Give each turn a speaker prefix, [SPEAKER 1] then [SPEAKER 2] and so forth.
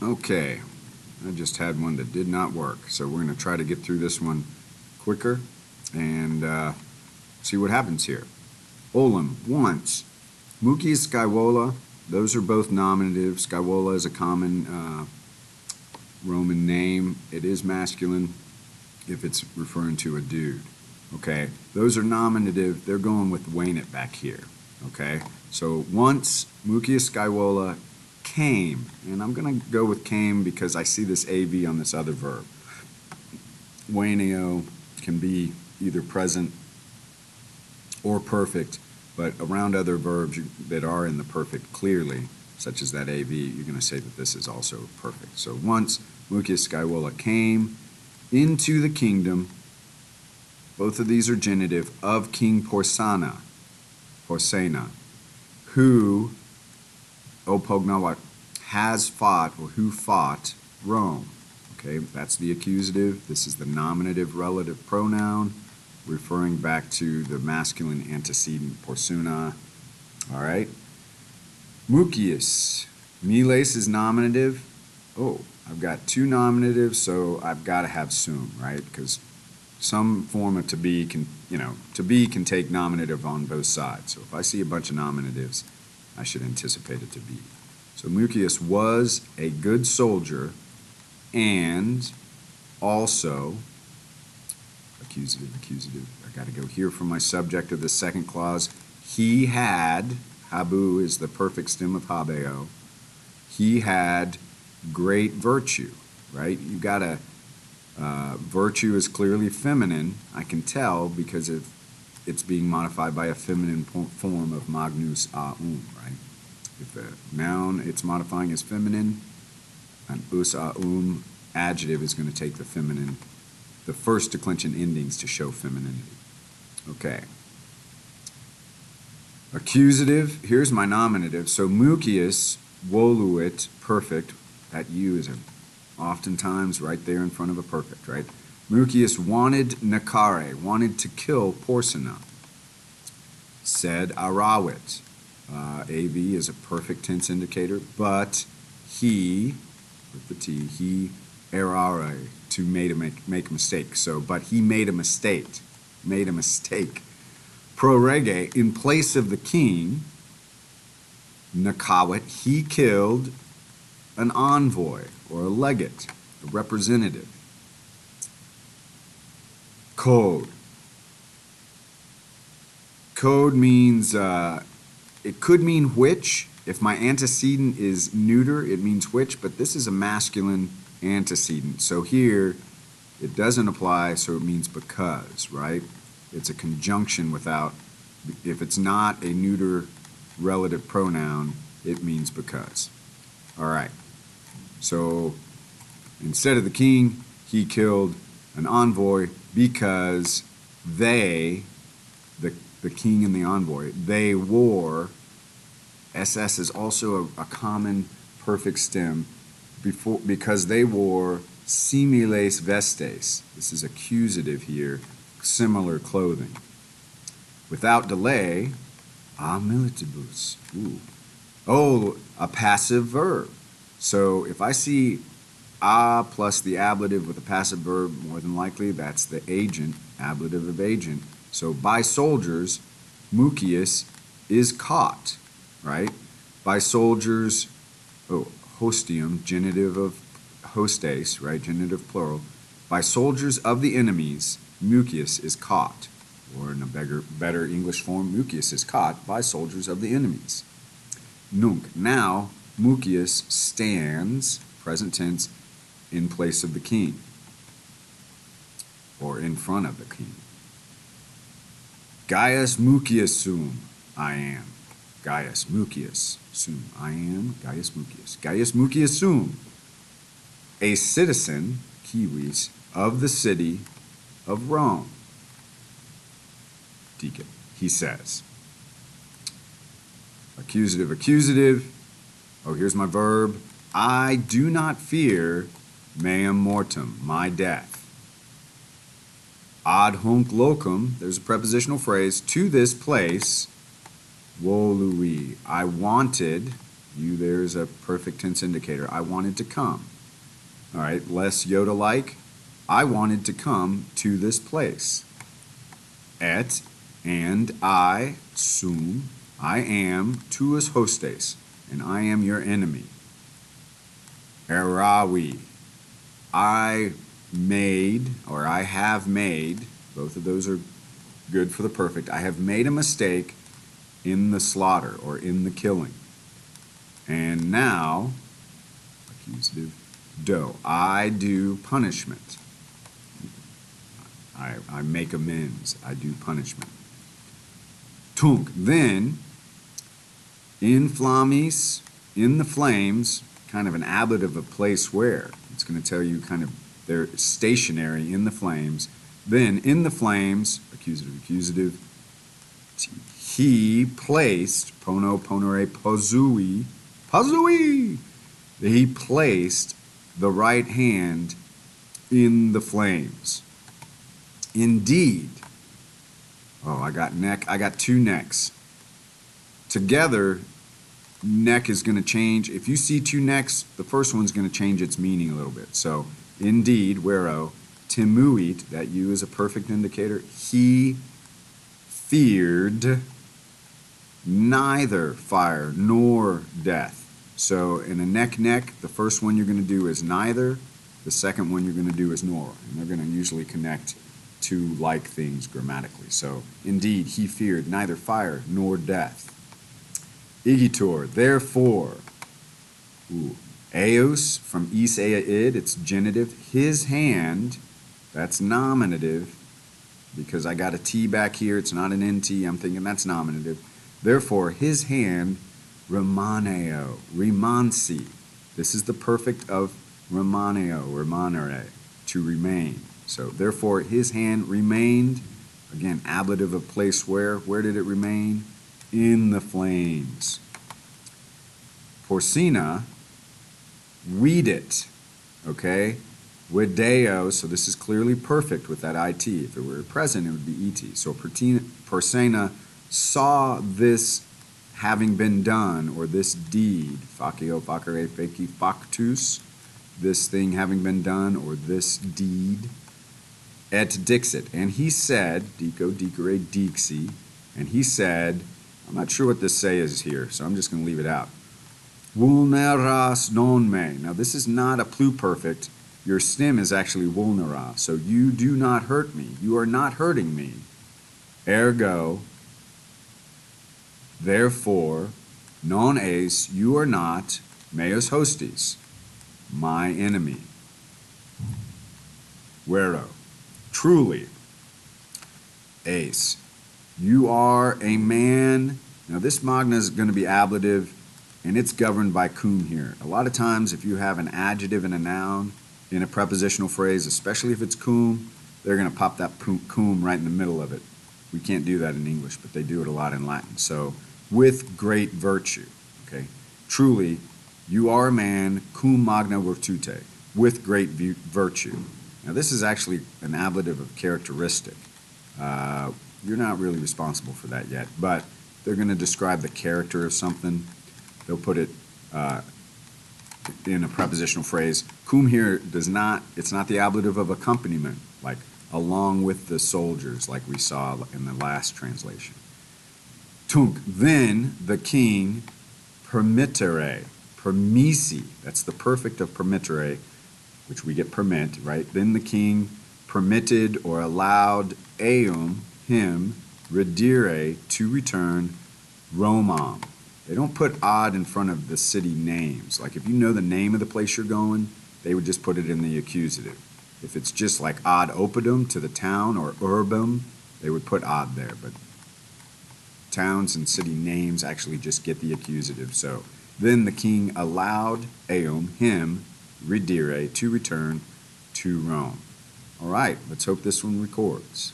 [SPEAKER 1] Okay, I just had one that did not work, so we're going to try to get through this one quicker and see what happens here. Olim, once. Muki Skywola, those are both nominative. Skywola is a common Roman name. It is masculine if it's referring to a dude. Okay, those are nominative. They're going with wane it back here. Okay, so once Mucius Skywola came, and I'm going to go with came because I see this AV on this other verb. Waneo can be either present or perfect, but around other verbs that are in the perfect clearly, such as that AV, you're going to say that this is also perfect. So once Mucius Skywola came into the kingdom, both of these are genitive, of King Porsena, who, Opognawat, has fought, or who fought, Rome. Okay, that's the accusative. This is the nominative relative pronoun, referring back to the masculine antecedent, Porsuna. All right. Mucius. Miles is nominative. Oh, I've got two nominatives, so I've got to have sum, right? Because some form of to be can, to be can take nominative on both sides. So if I see a bunch of nominatives, I should anticipate it to be. So Mucius was a good soldier and also, accusative, I got to go here for my subject of the second clause. He had, habu is the perfect stem of habeo, he had great virtue, right? You got to, virtue is clearly feminine, I can tell, because it's being modified by a feminine form of magnus aum, right? If the noun it's modifying is feminine, an us aum adjective is going to take the feminine, the first declension endings to show femininity. Okay. Accusative, here's my nominative. So Mucius voluit, perfect, that U is oftentimes right there in front of a perfect, right? Mucius wanted nakare, wanted to kill Porsena. Said arawit. AV is a perfect tense indicator, but he, with the T, he errare, to make a mistake. So, but he made a mistake. Pro rege, in place of the king, nakawit, he killed an envoy or a legate, a representative. Code. Code means, it could mean which. If my antecedent is neuter, it means which, but this is a masculine antecedent. So here, it doesn't apply, so it means because, right? It's a conjunction without, if it's not a neuter relative pronoun, it means because. All right. So instead of the king, he killed an envoy because they, the king and the envoy, they wore, SS is also a common perfect stem, because they wore similes vestes. This is accusative here, similar clothing. Without delay, a militibus. Ooh. Oh, a passive verb. So if I see a plus the ablative with a passive verb, more than likely that's the agent, ablative of agent. So by soldiers, Mucius is caught, right? By soldiers, hostium, genitive of hostes, right? Genitive plural. By soldiers of the enemies, Mucius is caught. Or in a better English form, Mucius is caught by soldiers of the enemies. Nunc. Now, Mucius stands, present tense, in place of the king. Or in front of the king. Gaius Mucius sum, I am. Gaius Mucius sum, I am. Gaius Mucius. Gaius Mucius sum, a citizen, Kiwis, of the city of Rome. Deacon, he says. Accusative. Oh, here's my verb. I do not fear meum mortem, my death. Ad hunc locum, there's a prepositional phrase, to this place, volui, I wanted, You there's a perfect tense indicator. I wanted to come. All right, less Yoda-like. I wanted to come to this place. Et, and I, sum, I am, tuus hostes, and I am your enemy. Erawi, I made, or I have made, both of those are good for the perfect. I have made a mistake in the slaughter or in the killing. And now, accusative, do, I do punishment. I make amends. I do punishment. Tunk, then, in flammis, in the flames, kind of an ablative of place where. It's going to tell you kind of they're stationary in the flames. Then, in the flames, accusative, he placed, pono, ponere, pozui, he placed the right hand in the flames. Indeed. Oh, I got neck. I got two necks. Together, neck is going to change. If you see two necks, the first one's going to change its meaning a little bit. So, indeed, wero, timuit, that you is a perfect indicator. He feared neither fire nor death. So, in a neck, the first one you're going to do is neither. The second one you're going to do is nor. And they're going to usually connect to like things grammatically. So, indeed, he feared neither fire nor death. Igitor, therefore, eos, from is ea id, it's genitive. His hand, that's nominative, because I got a T back here, it's not an NT, I'm thinking that's nominative. Therefore, his hand, remaneo, remansi. This is the perfect of remaneo, remanere, to remain. So, therefore, his hand remained, again, ablative of place where. Where did it remain? In the flames. Porcina, weed it, okay? Wideo, so this is clearly perfect with that IT. If it were present, it would be ET. So Porcina saw this having been done, or this deed, facio, facere, feci, factus, this thing having been done, or this deed, et dixit, and he said, dico, dicere, dixi, and he said, I'm not sure what this say is here, so I'm just going to leave it out. Vulneras non me. Now this is not a pluperfect. Your stem is actually vulnera, so you do not hurt me. You are not hurting me. Ergo, therefore, non es, you are not, meos hostis, my enemy. Vero, truly, ace, you are a man. Now this magna is going to be ablative, and it's governed by cum here. A lot of times if you have an adjective and a noun in a prepositional phrase, especially if it's cum, they're going to pop that cum right in the middle of it. We can't do that in English, but they do it a lot in Latin. So, with great virtue, okay? Truly, you are a man, cum magna virtute, with great virtue. Now this is actually an ablative of characteristic. You're not really responsible for that yet, but they're going to describe the character of something. They'll put it in a prepositional phrase. Cum here does not, it's not the ablative of accompaniment, like along with the soldiers, like we saw in the last translation. Tunc, then the king permittere, permisi, that's the perfect of permittere, which we get permit, right? Then the king permitted or allowed eum, him, redire, to return, Romam. They don't put ad in front of the city names. Like if you know the name of the place you're going, they would just put it in the accusative. If it's just like ad opidum to the town or urbum, they would put ad there. But towns and city names actually just get the accusative. So then the king allowed eum, him, redire, to return to Rome. All right, let's hope this one records.